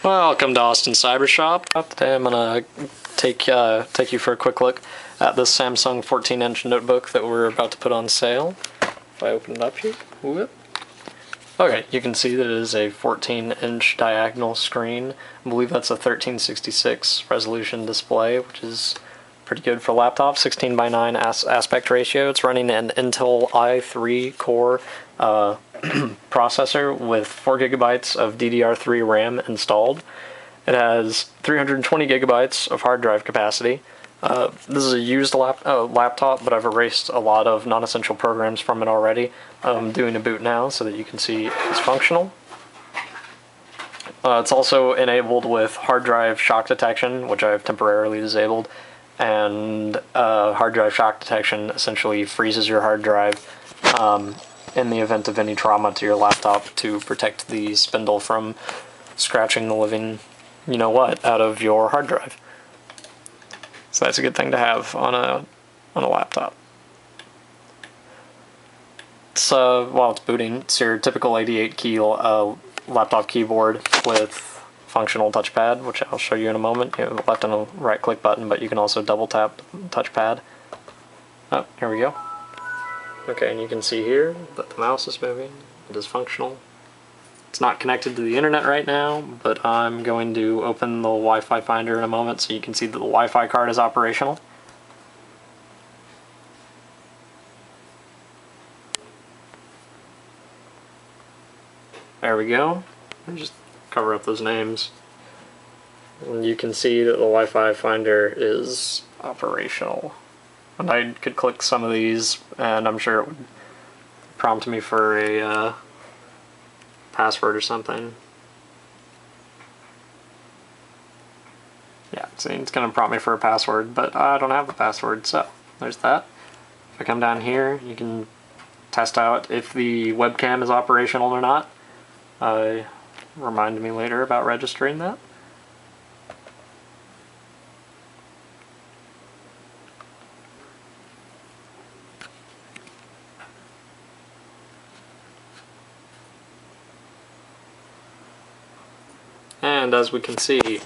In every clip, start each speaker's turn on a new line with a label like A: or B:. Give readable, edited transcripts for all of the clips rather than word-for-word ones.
A: Welcome to Austin Cyber Shop. Today I'm gonna take you for a quick look at this Samsung 14-inch notebook that we're about to put on sale. If I open it up here, whoop. Okay, you can see that it is a 14-inch diagonal screen. I believe that's a 1366 resolution display, which is pretty good for laptop. 16:9 aspect ratio. It's running an Intel i3 core processor with 4 GB of DDR3 RAM installed. It has 320 GB of hard drive capacity. This is a used laptop, but I've erased a lot of non-essential programs from it already. I'm doing a boot now so that you can see it's functional. It's also enabled with hard drive shock detection, which I've temporarily disabled. And hard drive shock detection essentially freezes your hard drive in the event of any trauma to your laptop to protect the spindle from scratching the living you-know-what out of your hard drive. So that's a good thing to have on a laptop. It's while it's booting, it's your typical 88-key laptop keyboard with functional touchpad, which I'll show you in a moment. You have a left and a right click button, but you can also double tap touchpad. Oh, here we go. Okay, and you can see here that the mouse is moving. It is functional. It's not connected to the internet right now, but I'm going to open the Wi-Fi finder in a moment so you can see that the Wi-Fi card is operational. There we go. Just cover up those names. And you can see that the Wi-Fi finder is operational. And I could click some of these, and I'm sure it would prompt me for a password or something. Yeah, see, it's going to prompt me for a password, but I don't have the password, so there's that. If I come down here, you can test out if the webcam is operational or not. Remind me later about registering that. And as we can see,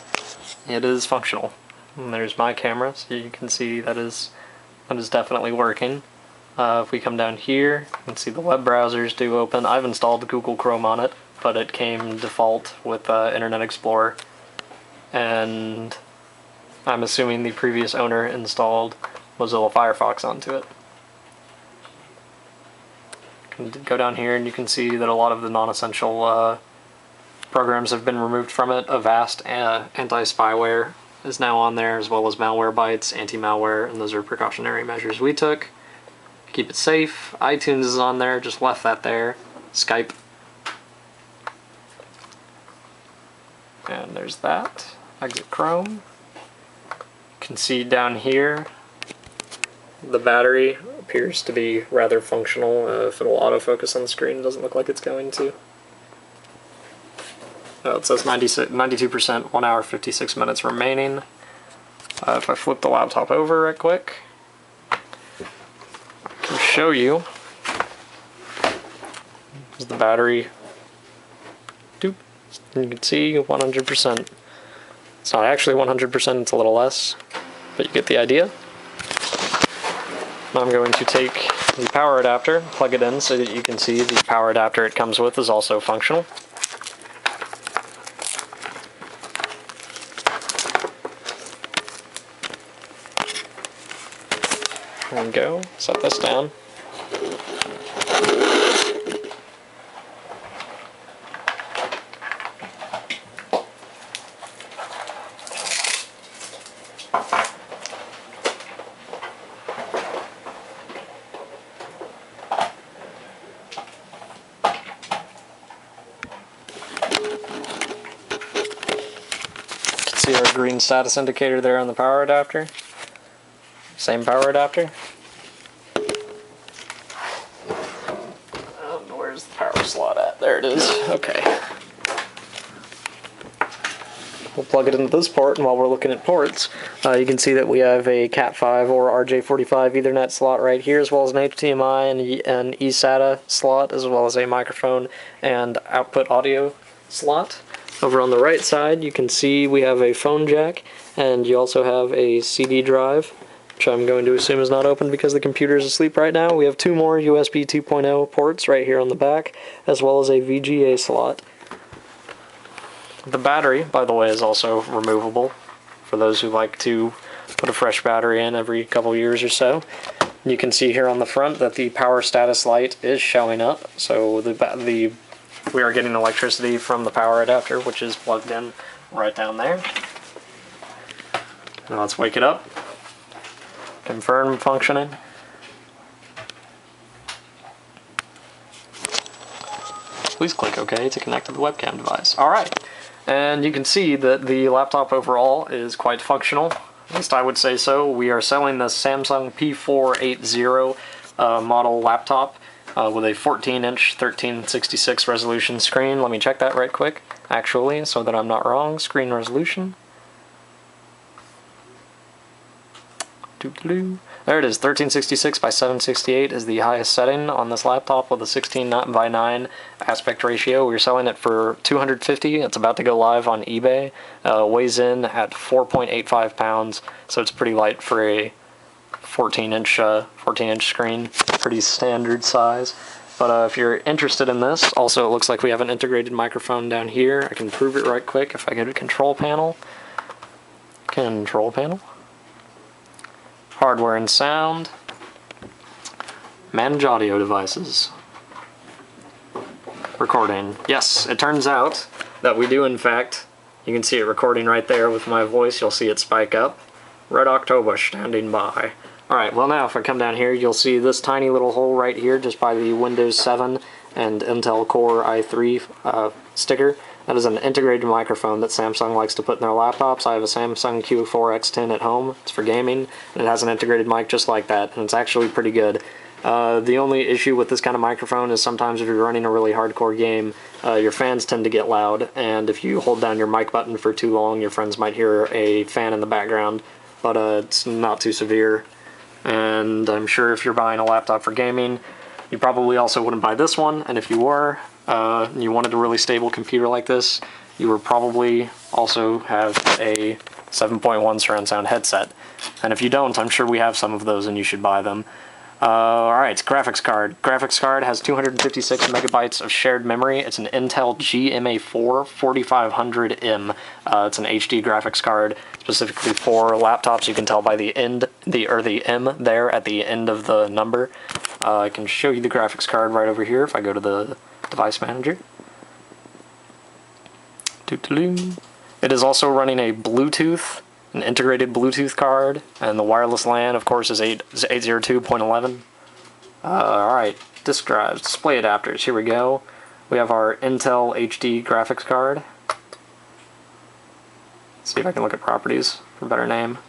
A: it is functional. And there's my camera, so you can see that is definitely working. If we come down here, you can see the web browsers do open. I've installed Google Chrome on it, but it came default with Internet Explorer. And I'm assuming the previous owner installed Mozilla Firefox onto it. You can go down here and you can see that a lot of the non-essential programs have been removed from it. Avast anti-spyware is now on there, as well as Malwarebytes, anti-malware, and those are precautionary measures we took to keep it safe. iTunes is on there, just left that there. Skype. And there's that. Exit Chrome. You can see down here the battery appears to be rather functional. If it'll autofocus on the screen, it doesn't look like it's going to. It says 92%, 1 hour 56 minutes remaining. If I flip the laptop over right quick, I can show you. There's the battery. Doop. And you can see 100%. It's not actually 100%, it's a little less, but you get the idea. Now I'm going to take the power adapter, plug it in so that you can see the power adapter it comes with is also functional. There we go, set this down. See our green status indicator there on the power adapter. Same power adapter. Where's the power slot at? There it is. Okay. We'll plug it into this port, and while we're looking at ports, you can see that we have a Cat5 or RJ45 Ethernet slot right here, as well as an HDMI and an eSATA slot, as well as a microphone and output audio slot. Over on the right side, you can see we have a phone jack, and you also have a CD drive, which I'm going to assume is not open because the computer is asleep right now. We have 2 more USB 2.0 ports right here on the back, as well as a VGA slot. The battery, by the way, is also removable for those who like to put a fresh battery in every couple years or so. You can see here on the front that the power status light is showing up, so we are getting electricity from the power adapter, which is plugged in right down there. Now let's wake it up. Confirm functioning. Please click OK to connect to the webcam device. Alright, and you can see that the laptop overall is quite functional. At least I would say so. We are selling the Samsung P480 model laptop with a 14-inch 1366 resolution screen. Let me check that right quick, actually, so that I'm not wrong. Screen resolution. There it is, 1366 by 768 is the highest setting on this laptop with a 16:9 aspect ratio. We're selling it for $250. It's about to go live on eBay. Weighs in at 4.85 pounds, so it's pretty light for a 14-inch screen. Pretty standard size. But if you're interested in this, also it looks like we have an integrated microphone down here. I can prove it right quick if I go to Control Panel. Control Panel. Hardware and sound. Manage audio devices. Recording. Yes, it turns out that we do in fact, you can see it recording right there with my voice, you'll see it spike up. Red October standing by. Alright, well now if I come down here, you'll see this tiny little hole right here just by the Windows 7 and Intel Core i3 sticker. That is an integrated microphone that Samsung likes to put in their laptops. I have a Samsung Q4X10 at home. It's for gaming, and it has an integrated mic just like that, and it's actually pretty good. The only issue with this kind of microphone is sometimes if you're running a really hardcore game, your fans tend to get loud, and if you hold down your mic button for too long, your friends might hear a fan in the background, but it's not too severe. And I'm sure if you're buying a laptop for gaming, you probably also wouldn't buy this one, and if you were, you wanted a really stable computer like this, you would probably also have a 7.1 surround sound headset. And if you don't, I'm sure we have some of those and you should buy them. Alright, graphics card. Graphics card has 256 megabytes of shared memory. It's an Intel GMA4 4500M. It's an HD graphics card specifically for laptops. You can tell by the M there at the end of the number. I can show you the graphics card right over here if I go to the device manager. It is also running a Bluetooth, an integrated Bluetooth card, and the wireless LAN, of course, is 802.11. Alright, disk drives, display adapters, here we go. We have our Intel HD graphics card. Let's see if I can look at properties for a better name.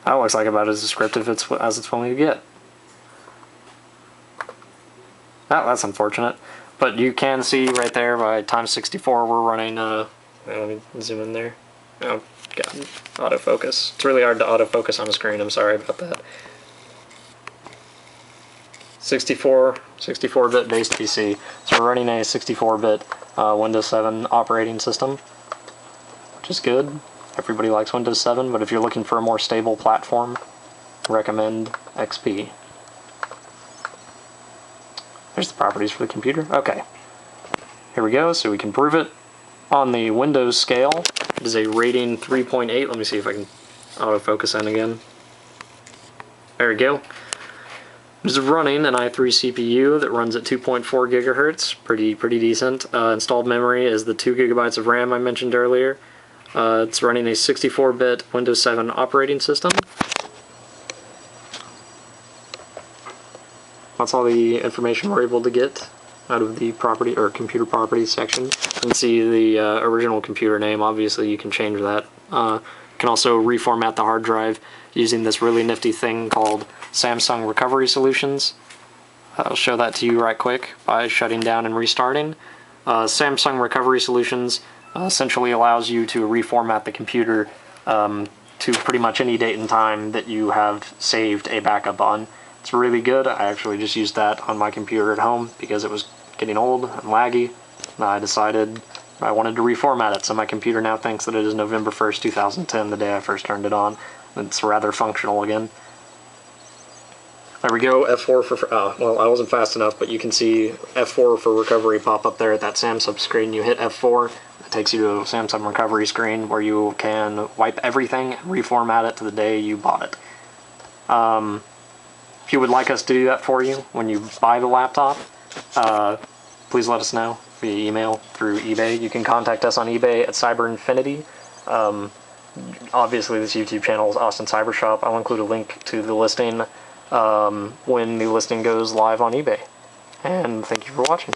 A: That looks like about as descriptive as it's willing to get. Oh, that's unfortunate. But you can see right there by times 64 we're running, let me zoom in there. Oh, God, autofocus. It's really hard to autofocus on a screen, I'm sorry about that. 64-bit based PC. So we're running a 64-bit Windows 7 operating system, which is good. Everybody likes Windows 7, but if you're looking for a more stable platform, recommend XP. There's the properties for the computer. Okay. Here we go, so we can prove it. On the Windows scale, it is a rating 3.8. Let me see if I can autofocus in again. There we go. It is running an i3 CPU that runs at 2.4 gigahertz. Pretty decent. Installed memory is the 2 gigabytes of RAM I mentioned earlier. It's running a 64-bit Windows 7 operating system. That's all the information we're able to get out of the property or computer properties section. You can see the original computer name. Obviously, you can change that. You can also reformat the hard drive using this really nifty thing called Samsung Recovery Solutions. I'll show that to you right quick by shutting down and restarting. Samsung Recovery Solutions essentially allows you to reformat the computer to pretty much any date and time that you have saved a backup on. It's really good. I actually just used that on my computer at home because it was getting old and laggy. I decided I wanted to reformat it, so my computer now thinks that it is November 1st, 2010, the day I first turned it on. It's rather functional again. There we go, F4 for, well, I wasn't fast enough, but you can see F4 for recovery pop up there at that SamSub screen. You hit F4, it takes you to a SamSub recovery screen where you can wipe everything and reformat it to the day you bought it. If you would like us to do that for you when you buy the laptop, please let us know via email, through eBay. You can contact us on eBay at cyberinfinity. Obviously, this YouTube channel is Austin Cybershop. I'll include a link to the listing when the listing goes live on eBay. And thank you for watching.